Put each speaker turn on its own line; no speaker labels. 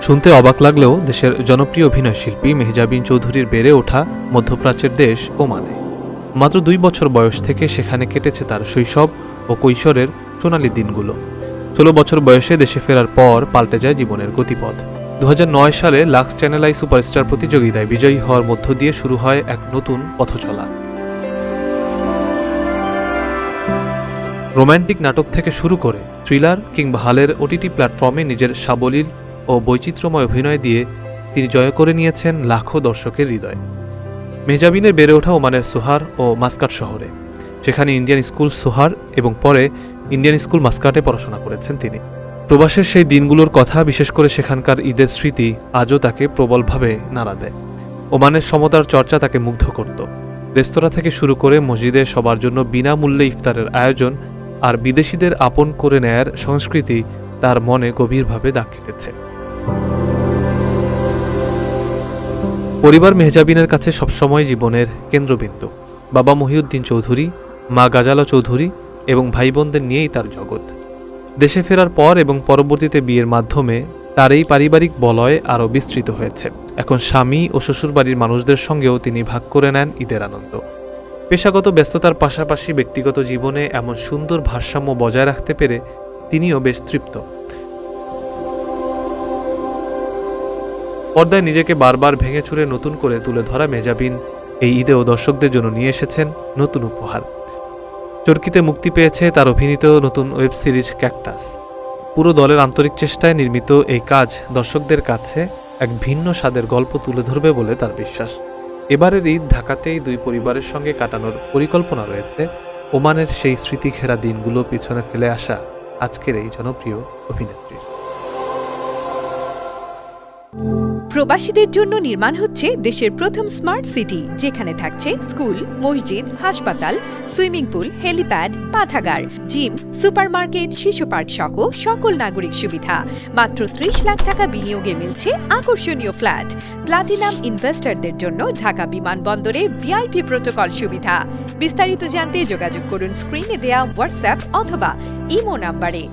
শুনতে অবাক লাগলেও দেশের জনপ্রিয় অভিনয়শিল্পী মেহজাবিন চৌধুরীর বেড়ে ওঠা মধ্যপ্রাচ্যের দেশ ওমানে। মাত্র 2 বছর বয়স থেকে সেখানে কেটেছে তার শৈশব ও কৈশোরের সোনালি দিনগুলো। 16 বছর বয়সে দেশে ফেরার পর পাল্টে যায় জীবনের গতিপথ। 2009 সালে লাক্স চ্যানেল আই সুপারস্টার প্রতিযোগিতায় বিজয়ী হওয়ার মধ্য দিয়ে শুরু হয় এক নতুন পথচলা। রোমান্টিক নাটক থেকে শুরু করে থ্রিলার কিংবা হালের ওটিটি প্ল্যাটফর্মে নিজের সাবলীল ও বৈচিত্র্যময় অভিনয় দিয়ে তিনি জয় করে নিয়েছেন লাখো দর্শকের হৃদয়। মেহজাবিনের বেড়ে ওঠা ওমানের সোহার ও মাস্কাট শহরে, সেখানে ইন্ডিয়ান স্কুল সোহার এবং পরে ইন্ডিয়ান স্কুল মাস্কাটে পড়াশোনা করেছেন তিনি। প্রবাসের সেই দিনগুলোর কথা, বিশেষ করে সেখানকার ঈদের স্মৃতি আজও তাকে প্রবলভাবে নাড়া দেয়। ওমানের সমতার চর্চা তাকে মুগ্ধ করত। রেস্তোরাঁ থেকে শুরু করে মসজিদে সবার জন্য বিনামূল্যে ইফতারের আয়োজন আর বিদেশিদের আপন করে নেয়ার সংস্কৃতি তার মনে গভীরভাবে দাগ কেটেছে। পরিবার মেহজাবিনের কাছে সবসময় জীবনের কেন্দ্রবিন্দু। বাবা মহিউদ্দিন চৌধুরী, মা গাজালা চৌধুরী এবং ভাই বোনদের নিয়েই তার জগৎ। দেশে ফেরার পর এবং পরবর্তীতে বিয়ের মাধ্যমে তার এই পারিবারিক বলয় আরও বিস্তৃত হয়েছে। এখন স্বামী ও শ্বশুরবাড়ির মানুষদের সঙ্গেও তিনি ভাগ করে নেন ঈদের আনন্দ। পেশাগত ব্যস্ততার পাশাপাশি ব্যক্তিগত জীবনে এমন সুন্দর ভারসাম্য বজায় রাখতে পেরে তিনিও বেশ তৃপ্ত। পর্দায় নিজেকে বারবার ভেঙে চুরে নতুন করে তুলে ধরা মেহজাবিন এই ঈদেও দর্শকদের জন্য নিয়ে এসেছেন নতুন উপহার। চরকিতে মুক্তি পেয়েছে তার অভিনীত নতুন ওয়েব সিরিজ ক্যাকটাস। পুরো দলের আন্তরিক চেষ্টায় নির্মিত এই কাজ দর্শকদের কাছে এক ভিন্ন স্বাদের গল্প তুলে ধরবে বলে তার বিশ্বাস। এবারের ঈদ ঢাকাতেই দুই পরিবারের সঙ্গে কাটানোর পরিকল্পনা রয়েছে ওমানের সেই স্মৃতিঘেরা দিনগুলো পিছনে ফেলে আসা আজকের এই জনপ্রিয় অভিনেত্রীর।
প্রবাসীদের জন্য নির্মাণ হচ্ছে দেশের প্রথম স্মার্ট সিটি, যেখানে থাকছে স্কুল, মসজিদ, হাসপাতাল, সুইমিং পুল, হেলিপ্যাড, পাঠাগার, জিম, সুপারমার্কেট, শিশু পার্ক সহ সকল নাগরিক সুবিধা। মাত্র 30 লাখ টাকা বিনিয়োগে মিলছে আকর্ষণীয় ফ্ল্যাট। প্লাটিনাম ইনভেস্টরদের জন্য ঢাকা বিমানবন্দরে ভিআইপি প্রোটোকল সুবিধা। বিস্তারিত জানতে যোগাযোগ করুন স্ক্রিনে দেয়া হোয়াটসঅ্যাপ অথবা ইমো নাম্বারে।